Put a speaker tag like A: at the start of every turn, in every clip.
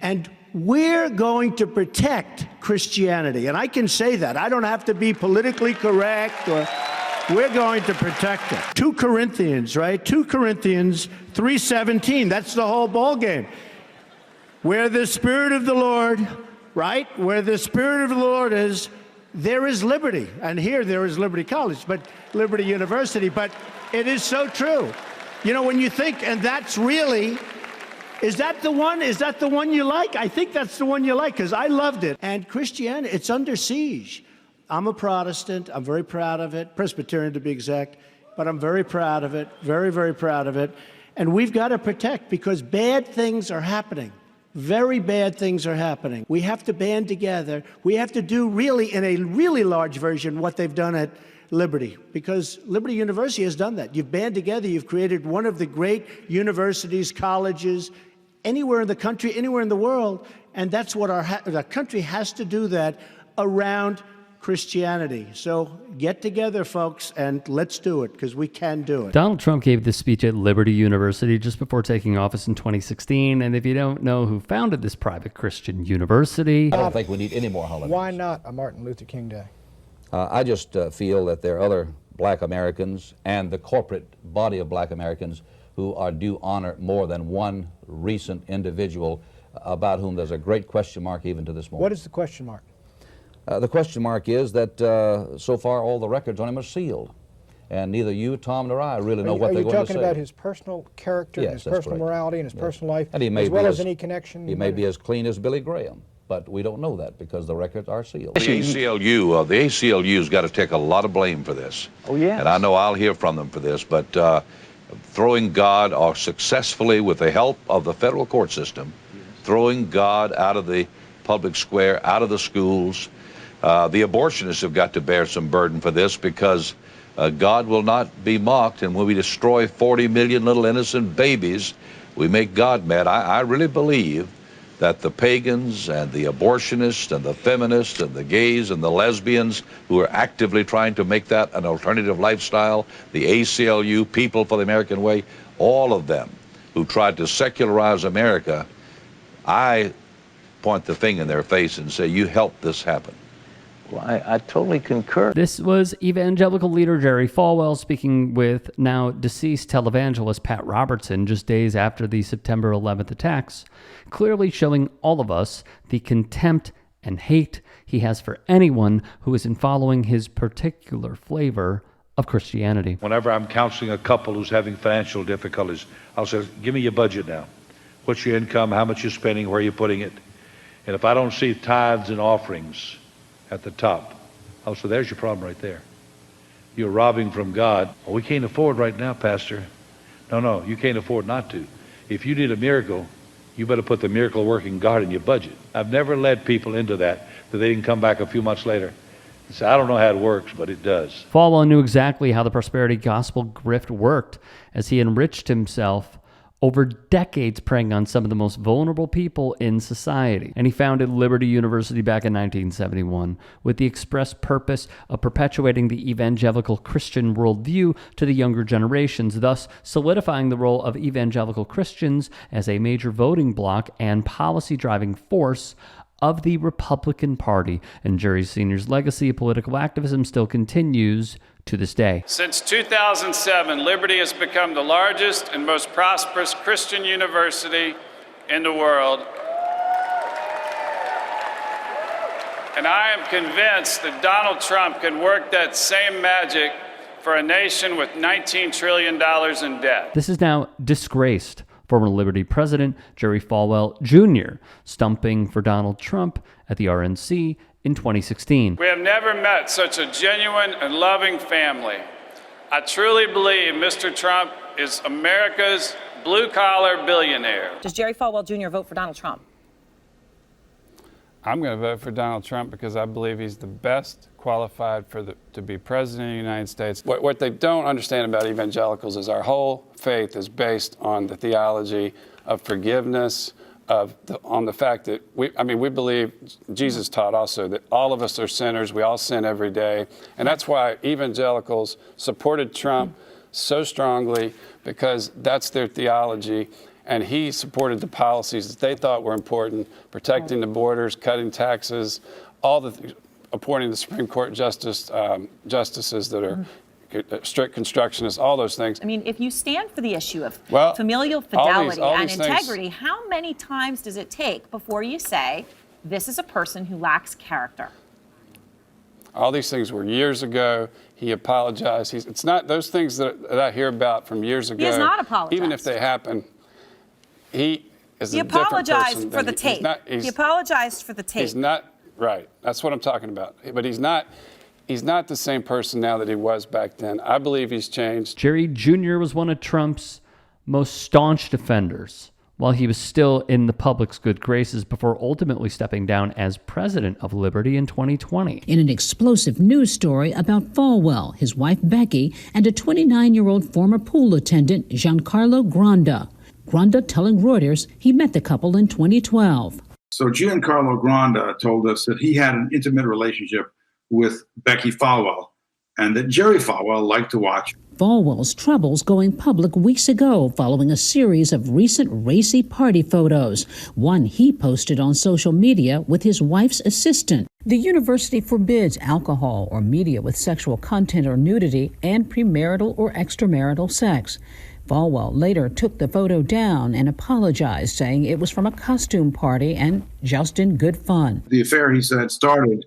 A: And we're going to protect Christianity. And I can say that. I don't have to be politically correct, or we're going to protect it. 2 Corinthians, right? 2 Corinthians 3:17. That's the whole ball game. Where the Spirit of the Lord, right? Where the Spirit of the Lord is, there is liberty. And here there is Liberty College, but Liberty University. But it is so true. You know, when you think, and that's really, is that the one? Is that the one you like? I think that's the one you like, because I loved it. And Christianity, it's under siege. I'm a Protestant. I'm very proud of it. Presbyterian, to be exact. But I'm very proud of it. Very, very proud of it. And we've got to protect, because bad things are happening. Very bad things are happening. We have to band together. We have to do really, in a really large version, what they've done at Liberty, because Liberty University has done that. You've band together. You've created one of the great universities, colleges, anywhere in the country, anywhere in the world. And that's what our country has to do, that around Christianity. So get together, folks, and let's do it, because we can do it.
B: Donald Trump gave this speech at Liberty University just before taking office in 2016. And if you don't know who founded this private Christian university...
C: I don't think we need any more holidays.
D: Why not a Martin Luther King Day?
C: I just feel that there are other black Americans and the corporate body of black Americans who are due honor more than one recent individual about whom there's a great question mark even to this moment.
D: What is the question mark?
C: The question mark is that so far all the records on him are sealed. And neither you, Tom, nor I really know what they're going to say.
D: Are you talking about his personal character,
C: yes,
D: and his personal
C: correct.
D: Morality, and his personal life,
C: and he may
D: as well
C: be
D: as any connection?
C: He may be as clean as Billy Graham, but we don't know that because the records are sealed.
E: The ACLU's got to take a lot of blame for this.
F: Oh, yeah.
E: And I know I'll hear from them for this, but throwing God, or successfully with the help of the federal court system, throwing God out of the public square, out of the schools. The abortionists have got to bear some burden for this, because God will not be mocked, and when we destroy 40 million little innocent babies, we make God mad. I really believe that the pagans and the abortionists and the feminists and the gays and the lesbians who are actively trying to make that an alternative lifestyle, the ACLU, People for the American Way, all of them who tried to secularize America, I point the finger in their face and say, you helped this happen.
F: Well, I totally concur.
B: This was evangelical leader Jerry Falwell speaking with now deceased televangelist Pat Robertson just days after the September 11th attacks, clearly showing all of us the contempt and hate he has for anyone who isn't following his particular flavor of Christianity.
G: Whenever I'm counseling a couple who's having financial difficulties, I'll say, give me your budget now. What's your income? How much you're spending? Where are you putting it? And if I don't see tithes and offerings at the top, oh, so there's your problem right there. You're robbing from God. Oh, we can't afford right now, Pastor. No, you can't afford not to. If you need a miracle, you better put the miracle working God in your budget. I've never led people into that they can come back a few months later and say, I don't know how it works, but it does.
B: Falwell knew exactly how the prosperity gospel grift worked, as he enriched himself over decades preying on some of the most vulnerable people in society. And he founded Liberty University back in 1971 with the express purpose of perpetuating the evangelical Christian worldview to the younger generations, thus solidifying the role of evangelical Christians as a major voting bloc and policy driving force of the Republican Party. And Jerry Sr.'s legacy of political activism still continues to this day.
H: Since 2007, Liberty has become the largest and most prosperous Christian university in the world. And I am convinced that Donald Trump can work that same magic for a nation with $19 trillion in debt.
B: This is now disgraced former Liberty president Jerry Falwell Jr. stumping for Donald Trump at the RNC in 2016.
H: We have never met such a genuine and loving family. I truly believe Mr. Trump is America's blue-collar billionaire.
I: Does Jerry Falwell Jr. vote for Donald Trump?
J: I'm going to vote for Donald Trump because I believe he's the best qualified to be president of the United States. What they don't understand about evangelicals is our whole faith is based on the theology of forgiveness, on the fact that we believe Jesus taught also that all of us are sinners. We all sin every day. And that's why evangelicals supported Trump so strongly, because that's their theology. and he supported the policies that they thought were important, protecting the borders, cutting taxes, all the appointing the Supreme Court justices that are strict constructionists, all those things.
I: I mean, if you stand for the issue of
J: Well,
I: familial fidelity
J: all
I: and
J: these things-
I: integrity, how many times does it take before you say, this is a person who lacks character?
J: All these things were years ago. He apologized. It's not those things that I hear about from years ago.
I: He has not apologized.
J: Even if they happen, he is
I: He
J: a different person.
I: apologized for the tape. He apologized for the tape.
J: He's not right. That's what I'm talking about. But he's not the same person now that he was back then. I believe he's changed.
B: Jerry Jr. was one of Trump's most staunch defenders while he was still in the public's good graces before ultimately stepping down as president of Liberty in 2020.
K: In an explosive news story about Falwell, his wife Becky, and a 29-year-old former pool attendant, Giancarlo Granda. Granda telling Reuters he met the couple in 2012.
L: So Giancarlo Granda told us that he had an intimate relationship with Becky Falwell and that Jerry Falwell liked to watch.
K: Falwell's troubles going public weeks ago following a series of recent racy party photos, one he posted on social media with his wife's assistant. The university forbids alcohol or media with sexual content or nudity and premarital or extramarital sex. Falwell later took the photo down and apologized, saying it was from a costume party and just in good fun.
L: The affair, he said, started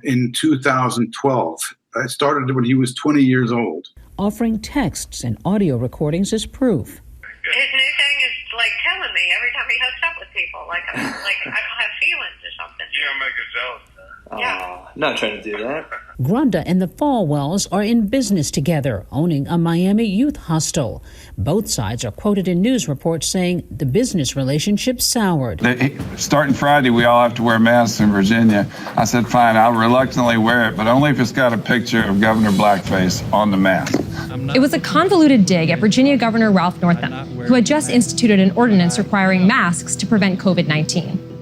L: in 2012. It started when he was 20 years old.
K: Offering texts and audio recordings as proof.
M: His new thing is like telling me every time he hooks up with people, like I don't have feelings or something.
N: You're gonna make us jealous.
M: Yeah.
N: Not trying to do that.
K: Granda and the Falwells are in business together, owning a Miami youth hostel. Both sides are quoted in news reports saying the business relationship soured.
O: Starting Friday, we all have to wear masks in Virginia. I said, fine, I'll reluctantly wear it, but only if it's got a picture of Governor Blackface on the mask.
P: It was a convoluted dig at Virginia Governor Ralph Northam, who had just instituted an ordinance requiring masks to prevent COVID-19.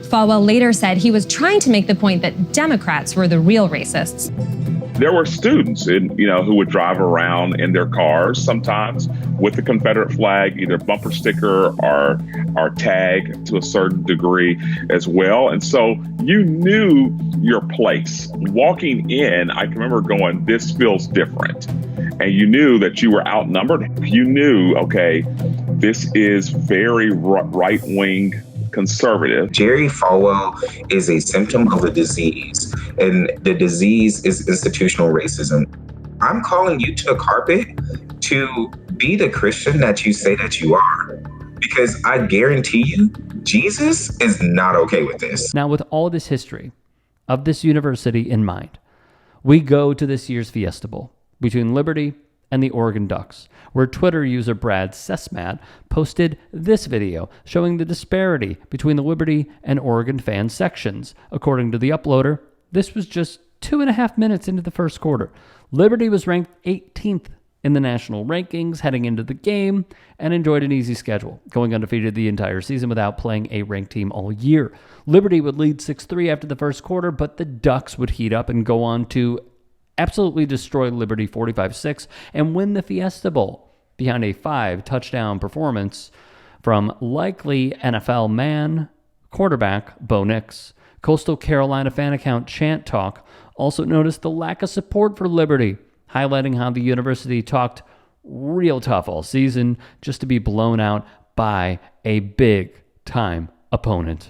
P: Falwell later said he was trying to make the point that Democrats were the real racists.
Q: There were students, who would drive around in their cars sometimes with the Confederate flag, either bumper sticker or tag to a certain degree as well. And so you knew your place. Walking in, I can remember going, this feels different. And you knew that you were outnumbered. You knew, okay, this is very right-wing conservative.
R: Jerry Falwell is a symptom of a disease, and the disease is institutional racism. I'm calling you to the carpet to be the Christian that you say that you are, because I guarantee you, Jesus is not okay with this.
B: Now, with all this history of this university in mind, we go to this year's Fiesta Bowl between Liberty and the Oregon Ducks, where Twitter user Brad Sesmat posted this video showing the disparity between the Liberty and Oregon fan sections. According to the uploader, this was just 2.5 minutes into the first quarter. Liberty was ranked 18th in the national rankings heading into the game and enjoyed an easy schedule, going undefeated the entire season without playing a ranked team all year. Liberty would lead 6-3 after the first quarter, but the Ducks would heat up and go on to absolutely destroy Liberty 45-6 and win the Fiesta Bowl behind a 5-touchdown performance from likely NFL man quarterback Bo Nix. Coastal Carolina fan account Chant Talk also noticed the lack of support for Liberty, highlighting how the university talked real tough all season just to be blown out by a big-time opponent.